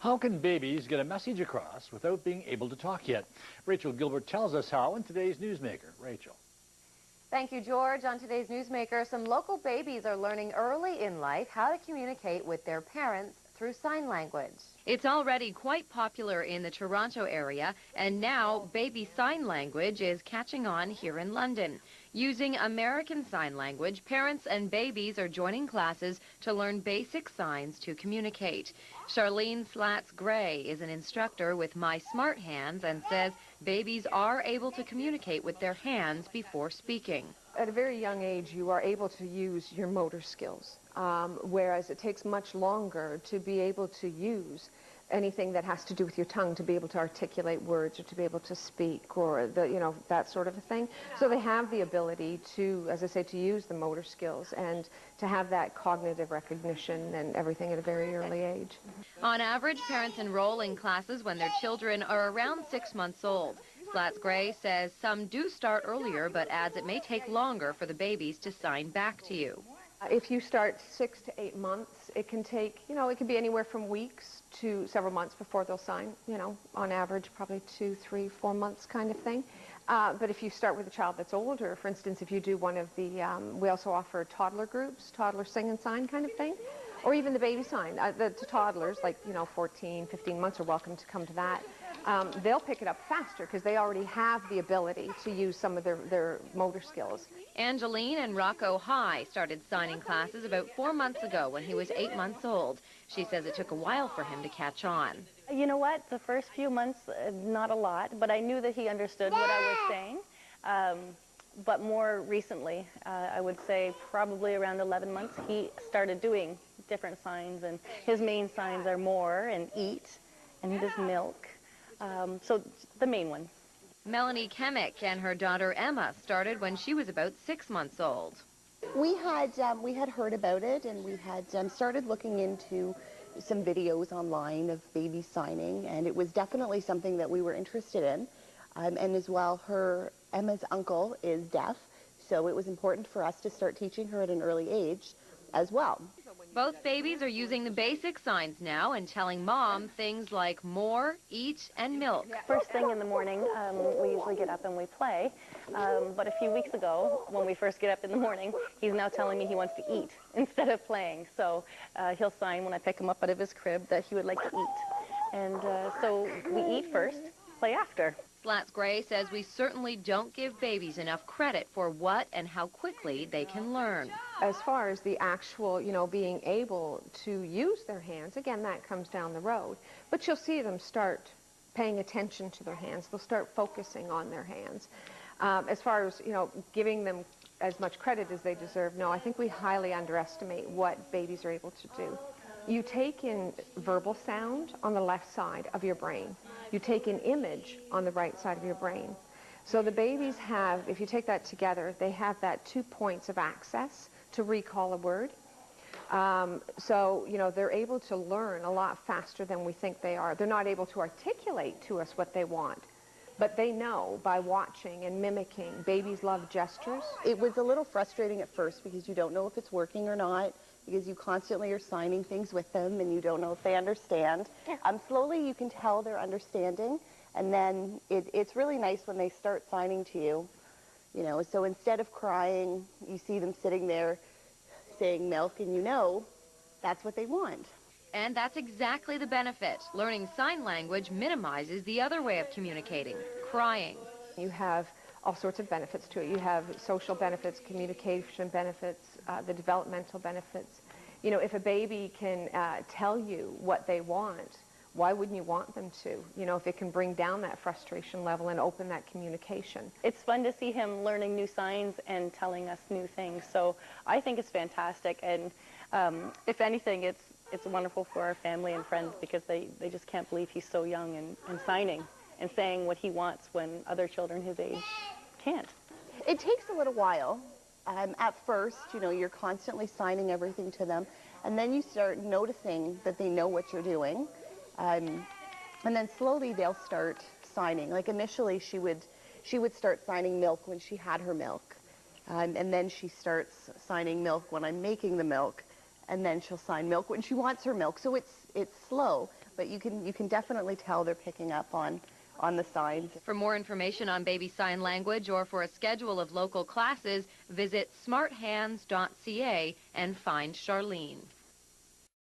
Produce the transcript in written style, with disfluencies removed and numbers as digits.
How can babies get a message across without being able to talk yet? Rachel Gilbert tells us how in today's Newsmaker. Rachel. Thank you, George. On today's Newsmaker, some local babies are learning early in life how to communicate with their parents through sign language. It's already quite popular in the Toronto area, and now baby sign language is catching on here in London. Using American Sign Language, parents and babies are joining classes to learn basic signs to communicate. Charlene Gray is an instructor with My Smart Hands and says babies are able to communicate with their hands before speaking. At a very young age, you are able to use your motor skills, whereas it takes much longer to be able to use anything that has to do with your tongue, to be able to articulate words or to be able to speak or that sort of a thing. So they have the ability to, as I say, to use the motor skills and to have that cognitive recognition and everything at a very early age. On average, parents enroll in classes when their children are around 6 months old. Gray says some do start earlier, but adds it may take longer for the babies to sign back to you. If you start 6 to 8 months, it can take, it can be anywhere from weeks to several months before they'll sign, on average probably 2, 3, 4 months kind of thing. But if you start with a child that's older, for instance, if you do one of the, we also offer toddler groups, toddler sing and sign kind of thing, or even the baby sign. The toddlers, like, 14, 15 months are welcome to come to that. They'll pick it up faster because they already have the ability to use some of their motor skills. Angeline and Rocco High started signing classes about 4 months ago when he was 8 months old. She says it took a while for him to catch on. You know what? The first few months, not a lot, but I knew that he understood what I was saying. But more recently, I would say probably around 11 months, he started doing different signs, and his main signs are more and eat, and he does milk. So the main ones. Melanie Kemick and her daughter Emma started when she was about 6 months old. We had heard about it, and we had started looking into some videos online of baby signing, and it was definitely something that we were interested in. And as well, Emma's uncle is deaf, so it was important for us to start teaching her at an early age as well. Both babies are using the basic signs now and telling mom things like more, eat, and milk. First thing in the morning, we usually get up and we play. But a few weeks ago, when we first get up in the morning, he's now telling me he wants to eat instead of playing. So he'll sign when I pick him up out of his crib that he would like to eat. And so we eat first, play after. Gray says we certainly don't give babies enough credit for what and how quickly they can learn. As far as the actual, being able to use their hands, again, that comes down the road. But you'll see them start paying attention to their hands. They'll start focusing on their hands. As far as, giving them as much credit as they deserve, no, I think we highly underestimate what babies are able to do. You take in verbal sound on the left side of your brain. You take in image on the right side of your brain. So the babies have, if you take that together, they have that 2 points of access to recall a word. So, they're able to learn a lot faster than we think they are. They're not able to articulate to us what they want, but they know by watching and mimicking. Babies love gestures. It was a little frustrating at first because you don't know if it's working or not, because you constantly are signing things with them and you don't know if they understand. Slowly you can tell they're understanding, and then it's really nice when they start signing to you. So instead of crying, you see them sitting there saying milk, and that's what they want. And that's exactly the benefit. Learning sign language minimizes the other way of communicating, crying. You have all sorts of benefits to it. You have social benefits, communication benefits, the developmental benefits. If a baby can tell you what they want, why wouldn't you want them to? If it can bring down that frustration level and open that communication. It's fun to see him learning new signs and telling us new things. So I think it's fantastic, and if anything, it's wonderful for our family and friends because they just can't believe he's so young and signing and saying what he wants when other children his age can't. It takes a little while. At first, you're constantly signing everything to them, and then you start noticing that they know what you're doing. And then slowly they'll start signing. Like initially she would start signing milk when she had her milk. And then she starts signing milk when I'm making the milk. And then she'll sign milk when she wants her milk. So it's slow. but you can definitely tell they're picking up on the signs. For more information on baby sign language or for a schedule of local classes, visit smarthands.ca and find Charlene.